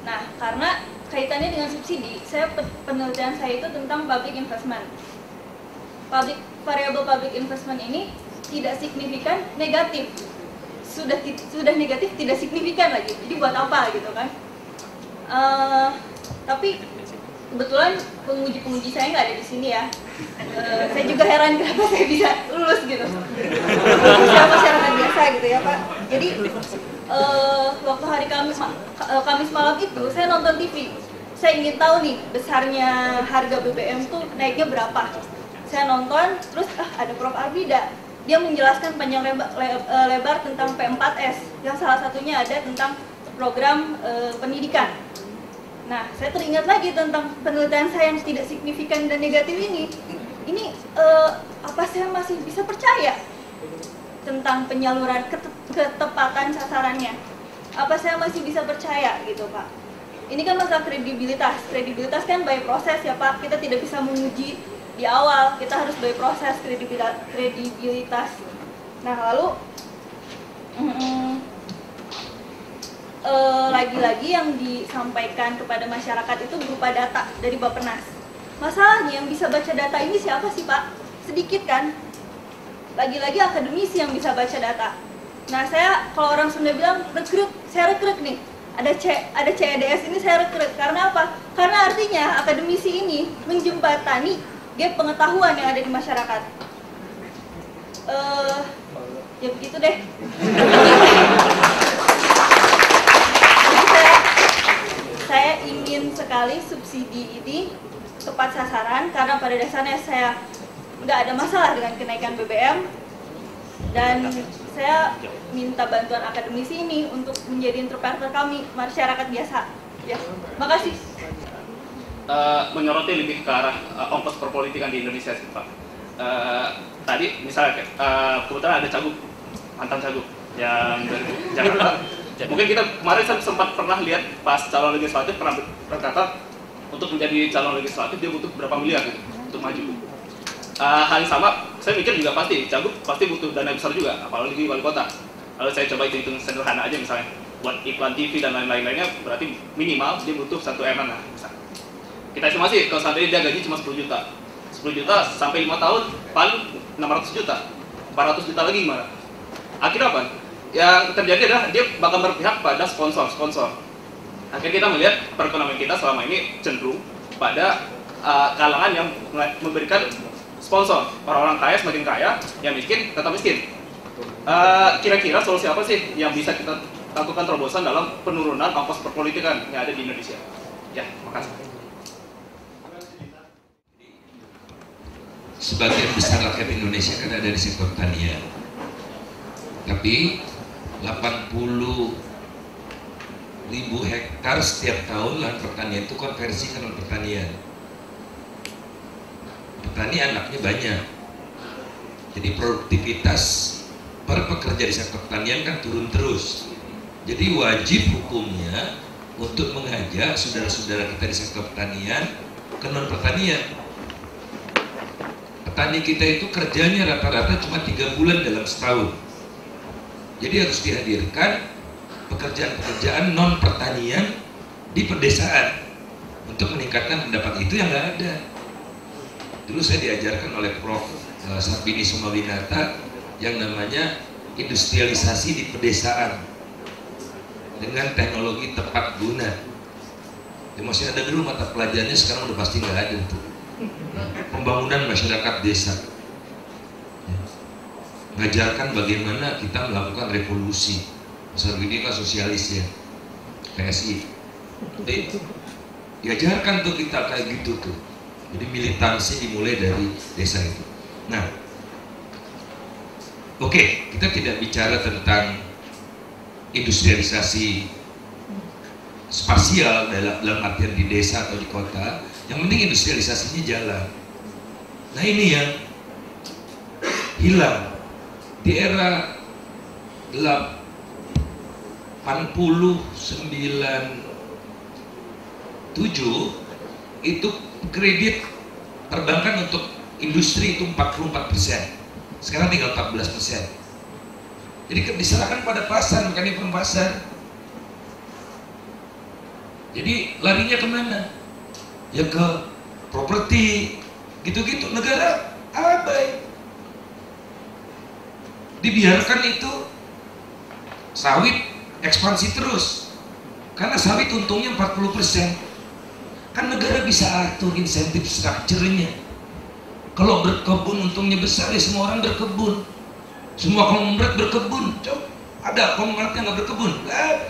Nah, karena kaitannya dengan subsidi, penelitian saya itu tentang public investment. Variable public investment ini tidak signifikan negatif, sudah negatif tidak signifikan lagi. Jadi buat apa gitu kan? Tapi kebetulan penguji saya nggak ada di sini ya. Saya juga heran kenapa saya bisa lulus gitu. Saya masyarakat biasa gitu ya Pak. Jadi waktu hari Kamis malam itu saya nonton TV. Saya ingin tahu nih besarnya harga BBM tuh naiknya berapa. Saya nonton, terus ada Prof. Arbida. Dia menjelaskan panjang lebar tentang P4S, yang salah satunya ada tentang program pendidikan. Nah, saya teringat lagi tentang penelitian saya yang tidak signifikan dan negatif ini. Ini apa saya masih bisa percaya tentang penyaluran ketepatan sasarannya? Apa saya masih bisa percaya gitu Pak? Ini kan masalah kredibilitas. Kredibilitas kan by proses ya Pak. Kita tidak bisa menguji di awal, kita harus by proses kredibilitas. Nah lalu lagi-lagi yang disampaikan kepada masyarakat itu berupa data dari Bappenas. Masalahnya yang bisa baca data ini siapa sih Pak? Sedikit kan? Lagi-lagi akademisi yang bisa baca data. Nah saya, kalau orang Sunda bilang rekrut, saya rekrut nih. Ada CEDS ini saya rekrut. Karena apa? Karena artinya akademisi ini menjembatani gap pengetahuan yang ada di masyarakat. Ya begitu deh. Saya ingin sekali subsidi ini tepat sasaran karena pada dasarnya saya nggak ada masalah dengan kenaikan BBM dan saya minta bantuan akademisi ini untuk menjadi interpreter kami masyarakat biasa. Ya, makasih. Menyoroti lebih ke arah ongkos perpolitikan di Indonesia sih Pak. Tadi misalnya kebetulan ada cagup, mantan cagup yang dari Jakarta. Mungkin kita kemarin sempat pernah lihat pas calon legislatif pernah berkata untuk menjadi calon legislatif dia butuh berapa miliar gitu untuk maju. Hal yang sama, saya mikir juga pasti cagup pasti butuh dana besar juga, apalagi wali kota. Lalu saya coba hitung sederhana aja misalnya buat iklan TV dan lain-lainnya berarti minimal dia butuh 1 M lah misalnya. Kita estimasi kalau seandainya dia gaji cuma 10 juta 10 juta sampai 5 tahun paling 600 juta 400 juta lagi gimana? Akhirnya apa? Yang terjadi adalah dia bakal berpihak pada sponsor. Akhirnya kita melihat perekonomian kita selama ini cenderung pada kalangan yang memberikan sponsor. Orang-orang kaya semakin kaya, yang miskin tetap miskin. Kira-kira solusi apa sih yang bisa kita lakukan terobosan dalam penurunan ongkos perpolitikan yang ada di Indonesia? Ya, makasih. Sebagian besar rakyat Indonesia kan ada di sektor pertanian, tapi 80.000 hektar setiap tahun lahan pertanian itu konversi ke non pertanian. Petani anaknya banyak, jadi produktivitas per pekerja di sektor pertanian kan turun terus. Jadi wajib hukumnya untuk mengajak saudara-saudara kita di sektor pertanian ke non pertanian. Petani kita itu kerjanya rata-rata cuma 3 bulan dalam setahun. Jadi harus dihadirkan pekerjaan-pekerjaan non pertanian di pedesaan untuk meningkatkan pendapat itu yang nggak ada. Dulu saya diajarkan oleh Prof. Sarbini Somawinata yang namanya industrialisasi di pedesaan dengan teknologi tepat guna. Ya, masih ada dulu mata pelajarannya, sekarang udah pasti nggak ada tuh. Pembangunan masyarakat desa, mengajarkan bagaimana kita melakukan revolusi. Sarbini kan sosialis ya, PSI. Diajarkan tuh kita kayak gitu tuh. Jadi militansi dimulai dari desa itu. Nah, oke, kita tidak bicara tentang industrialisasi spasial dalam artian di desa atau di kota. Yang penting industrialisasinya jalan. Nah ini yang hilang di era 87 itu kredit perbankan untuk industri itu 44%, sekarang tinggal 14%. Jadi diserahkan pada pasar, bukan event pasar. Jadi larinya kemana? Ya ke properti, gitu-gitu. Negara abai. Dibiarkan itu sawit ekspansi terus. Karena sawit untungnya 40%. Kan negara bisa atur insentif strukturnya. Kalau berkebun untungnya besar, ya semua orang berkebun. Semua konglomerat berkebun. Coba ada konglomerat yang nggak berkebun? Nggak ada.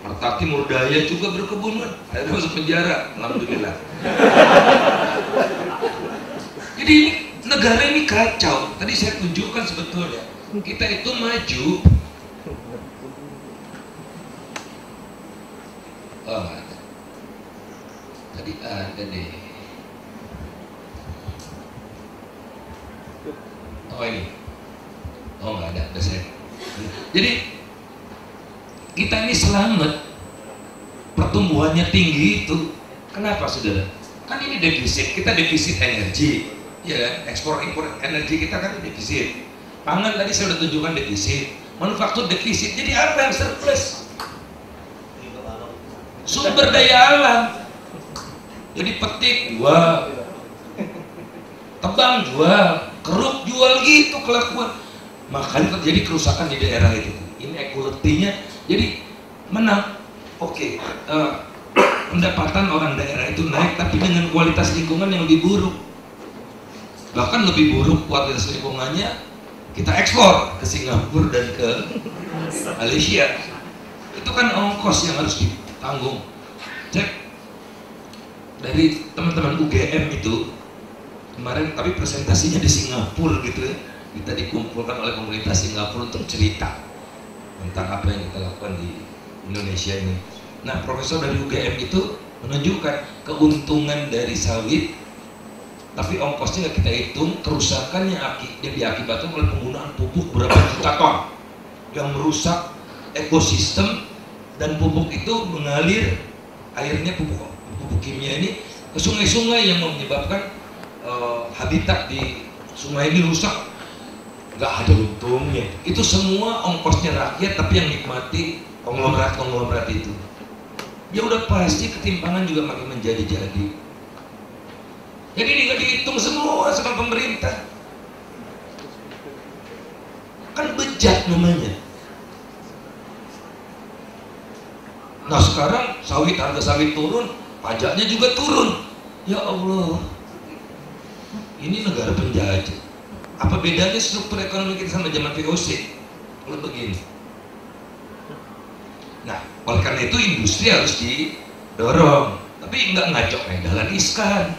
Martaki Murdaya juga berkebun kan? Akhirnya masuk penjara, alhamdulillah. Jadi negara ini kacau. Tadi saya tunjukkan sebetulnya kita itu maju. Oh, nggak ada. Tadi ada deh. Oh ini. Oh nggak ada, udah saya. Jadi kita ini selamat, pertumbuhannya tinggi itu. Kenapa saudara? Kan ini defisit, kita defisit energi, ya kan? Ekspor impor energi kita kan defisit. Pangan tadi saya sudah tunjukkan defisit, manufaktur defisit. Jadi apa yang surplus? Sumber daya alam. Jadi petik jual, tebang jual, keruk jual, gitu kelakuan. Makanya terjadi kerusakan di daerah itu. Inequality-nya jadi menang. Oke, pendapatan orang daerah itu naik, tapi dengan kualitas lingkungan yang lebih buruk. Bahkan lebih buruk kualitas lingkungannya, kita ekspor ke Singapura dan ke Malaysia. Itu kan ongkos yang harus ditanggung. Cek dari teman-teman UGM itu kemarin, tapi presentasinya di Singapura gitu ya. Kita dikumpulkan oleh komunitas Singapura untuk cerita tentang apa yang kita lakukan di Indonesia ini. Nah, profesor dari UGM itu menunjukkan keuntungan dari sawit, tapi ongkosnya nggak kita hitung, kerusakan yang diakibatkan oleh penggunaan pupuk berapa juta ton yang merusak ekosistem, dan pupuk itu mengalir airnya, pupuk kimia ini ke sungai-sungai yang menyebabkan habitat di sungai ini rusak. Nggak ada untungnya. Itu semua ongkosnya rakyat, tapi yang nikmati konglomerat itu. Ya udah pasti ketimpangan juga makin menjadi-jadi. Jadi ini nggak dihitung semua sama pemerintah. Kan bejat namanya. Nah sekarang harga sawit turun, pajaknya juga turun. Ya Allah, ini negara penjajah. Apa bedanya struktur ekonomi kita sama zaman VOC? Kalau begini. Nah, oleh karena itu industri harus didorong, tapi nggak ngajak kayak Dahlan Iskan.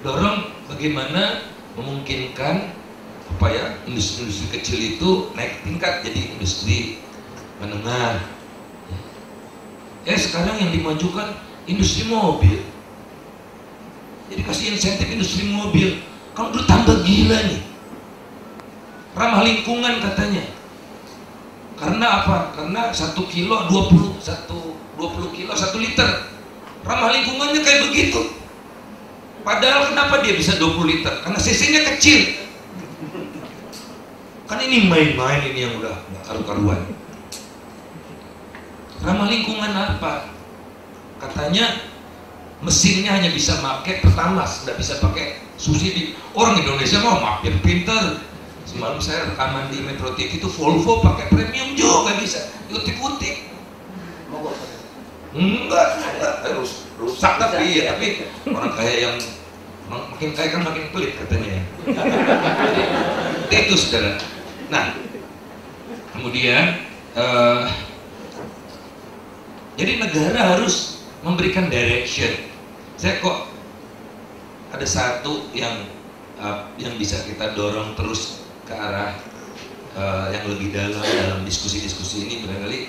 Dorong bagaimana memungkinkan apa ya, industri kecil itu naik tingkat jadi industri menengah. Sekarang yang dimajukan industri mobil. Jadi kasih insentif industri mobil. Kalau dulu tambah gila nih. Ramah lingkungan katanya. Karena apa? Karena 1 kilo 20 kilo 1 liter. Ramah lingkungannya kayak begitu. Padahal kenapa dia bisa 20 liter? Karena cc-nya kecil. Kan ini main-main ini yang udah nggak karu-karuan. Ramah lingkungan apa? Katanya mesinnya hanya bisa pakai Pertamax, nggak bisa pakai subsidi. Orang Indonesia mau makin pinter. Semalam saya rekaman di Metro TV itu Volvo pakai premium juga bisa, utik-utik. Enggak, rusak tapi ya, tapi orang kaya yang makin kaya kan makin pelit katanya. Itu saudara. Nah, kemudian jadi negara harus memberikan direction. Saya kok ada satu yang bisa kita dorong terus ke arah yang lebih dalam diskusi-diskusi ini, barangkali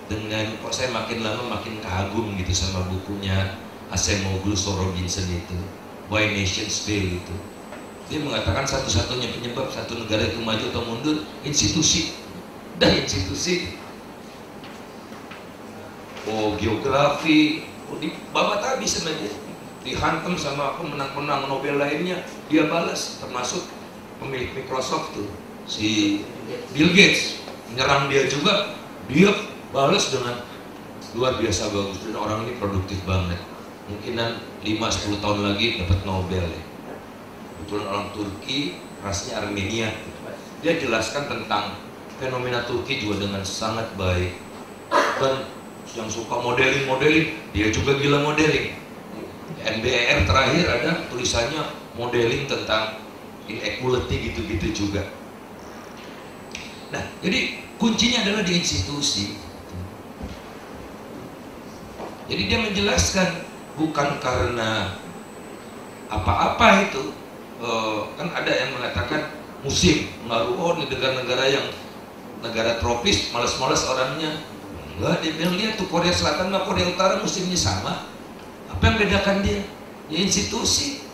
dengan kok saya makin lama makin kagum gitu sama bukunya Acemoglu Robinson itu, Why Nations Fail itu. Dia mengatakan satu-satunya penyebab satu negara itu maju atau mundur institusi. Dan institusi, geografi, dibabat habis sama dia, dihantam sama pemenang-pemenang Nobel lainnya, dia balas, termasuk pemilik Microsoft tuh, si Bill Gates, menyerang dia juga, dia balas dengan luar biasa bagus, dan orang ini produktif banget. Mungkinan 5-10 tahun lagi dapat Nobel ya. Kebetulan orang Turki, rasnya Armenia. Dia jelaskan tentang fenomena Turki juga dengan sangat baik. Dan yang suka modeling, dia juga gila modeling. NBR terakhir ada tulisannya modeling tentang inequality gitu-gitu juga. Nah, jadi kuncinya adalah di institusi. Jadi dia menjelaskan bukan karena apa-apa itu. Kan ada yang mengatakan musim ngaruh, oh di negara-negara yang negara tropis malas-malas orangnya. Enggak, dia bilang lihat tuh Korea Selatan sama Korea Utara musimnya sama. Apa yang bedakan dia? Ya institusi.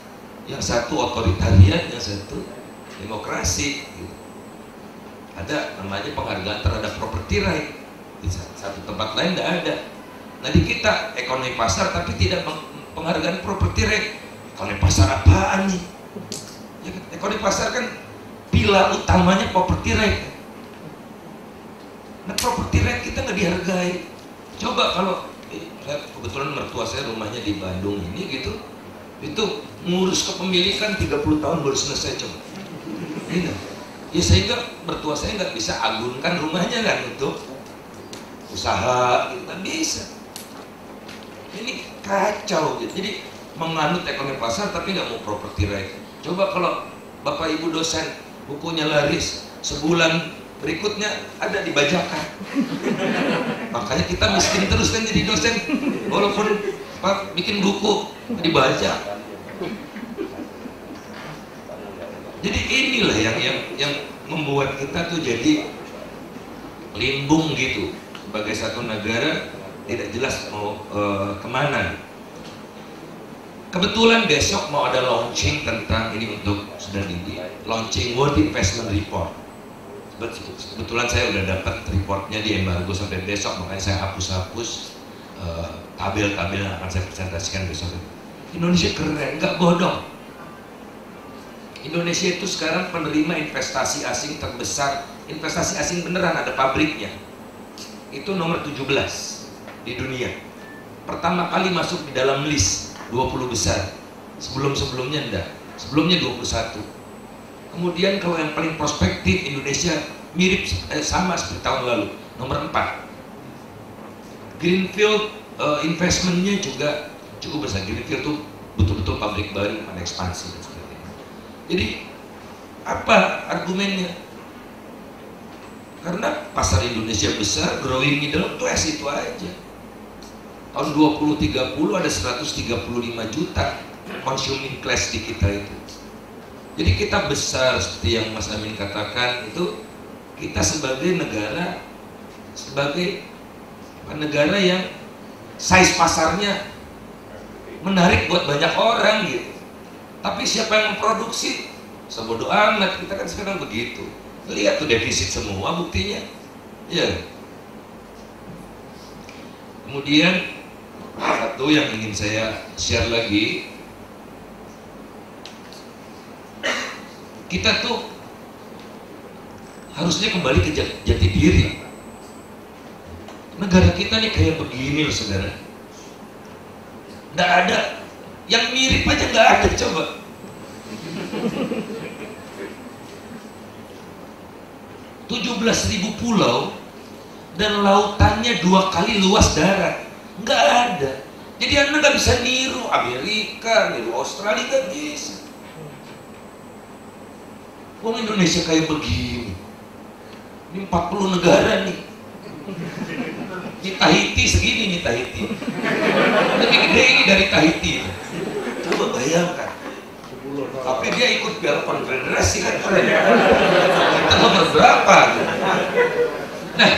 Yang satu otoritarian, yang satu demokrasi gitu. Ada namanya penghargaan terhadap property right. Di satu tempat lain tidak ada. Nah di kita ekonomi pasar tapi tidak penghargaan property right. Ekonomi pasar apaan nih? Ya, ekonomi pasar kan pilar utamanya property right. Nah property right kita nggak dihargai. Coba kalau kebetulan mertua saya rumahnya di Bandung ini gitu, itu ngurus kepemilikan 30 tahun baru selesai coba. Gitu. Ya sehingga mertua saya nggak bisa agunkan rumahnya kan untuk usaha, gitu nggak bisa. Ini kacau gitu. Jadi menganut ekonomi pasar tapi nggak mau property right. Coba kalau bapak ibu dosen bukunya laris, sebulan berikutnya ada dibajakan. Makanya kita miskin terus kan jadi dosen, walaupun bikin buku dibaca. Jadi inilah yang membuat kita tuh jadi limbung gitu sebagai satu negara tidak jelas mau kemana. Kebetulan besok mau ada launching tentang ini untuk sudah di launching World Investment Report. Kebetulan saya udah dapat reportnya di embargo sampai besok, makanya saya hapus-hapus tabel-tabel yang akan saya presentasikan besok. Indonesia keren, nggak bodoh. Indonesia itu sekarang penerima investasi asing terbesar, investasi asing beneran ada pabriknya. Itu nomor 17 di dunia. Pertama kali masuk di dalam list 20 besar. Sebelum-sebelumnya enggak. Sebelumnya 21. Kemudian kalau yang paling prospektif Indonesia mirip sama seperti tahun lalu, nomor 4. Greenfield investmentnya juga cukup besar. Greenfield itu betul-betul pabrik baru, ada ekspansi dan sebagainya. Jadi apa argumennya? Karena pasar Indonesia besar, growing middle class itu aja. Tahun 2030 ada 135 juta consuming class di kita itu. Jadi kita besar seperti yang Mas Amin katakan itu, kita sebagai negara yang size pasarnya menarik buat banyak orang gitu. Tapi siapa yang memproduksi? Sebodoh amat, kita kan sekarang begitu. Lihat tuh defisit semua buktinya. Ya. Kemudian satu yang ingin saya share lagi, kita tuh harusnya kembali ke jati diri. Negara kita nih kayak begini loh saudara. Nggak ada yang mirip aja, nggak ada. Coba 17.000 pulau dan lautannya 2 kali luas darat, nggak ada. Jadi Anda nggak bisa niru Amerika, niru Australia, nggak bisa. Wong Indonesia kayak begini, ini 40 negara nih. Ini Tahiti segini nih Tahiti. Lebih gede ini dari Tahiti. Coba bayangkan. Tapi dia ikut Piala Konfederasi kan keren. Kita nomor berapa? Nah,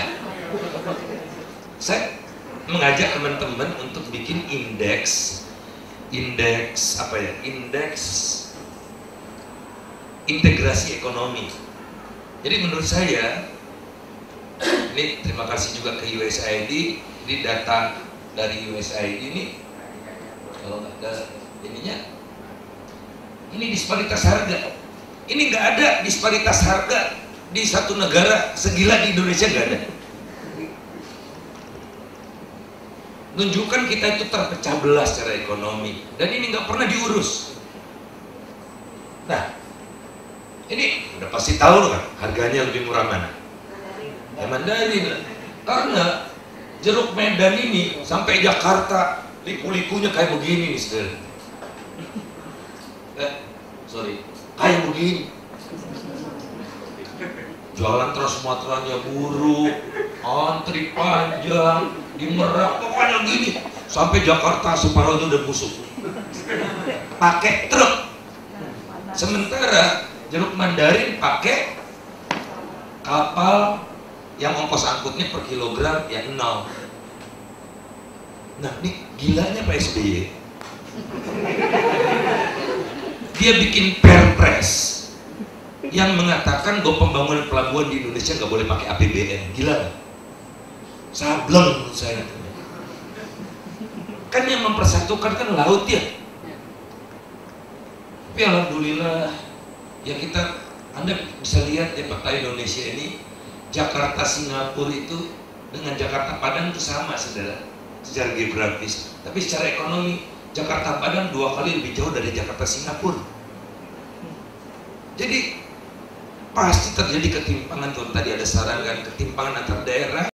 saya mengajak teman-teman untuk bikin indeks integrasi ekonomi. Jadi menurut saya, ini terima kasih juga ke USAID, ini data dari USAID ini, kalau nggak ada ininya, ini disparitas harga. Ini nggak ada disparitas harga di satu negara segila di Indonesia, nggak ada. Nunjukkan kita itu terpecah belah secara ekonomi, dan ini nggak pernah diurus. Nah, ini udah pasti tahu kan harganya lebih murah mana? Ya Mandarin. Karena jeruk Medan ini sampai Jakarta liku-likunya kayak begini nih, saudara. Kayak begini. Jalan Trans Sumateranya buruk, antri panjang, di Merak pokoknya gini. Sampai Jakarta Separoh itu udah busuk. Pakai truk. Sementara jeruk Mandarin pakai kapal yang ongkos angkutnya per kilogram ya 0. Nah, ini gilanya Pak SBY. Dia bikin perpres yang mengatakan bahwa pembangunan pelabuhan di Indonesia nggak boleh pakai APBN. Gila nggak? Sableng menurut saya. Kan yang mempersatukan kan laut ya. Tapi alhamdulillah ya Anda bisa lihat ya peta Indonesia ini, Jakarta Singapura itu dengan Jakarta Padang itu sama, saudara, secara geografis. Tapi secara ekonomi Jakarta Padang 2 kali lebih jauh dari Jakarta Singapura. Jadi pasti terjadi ketimpangan. Kalau tadi ada saran kan, ketimpangan antar daerah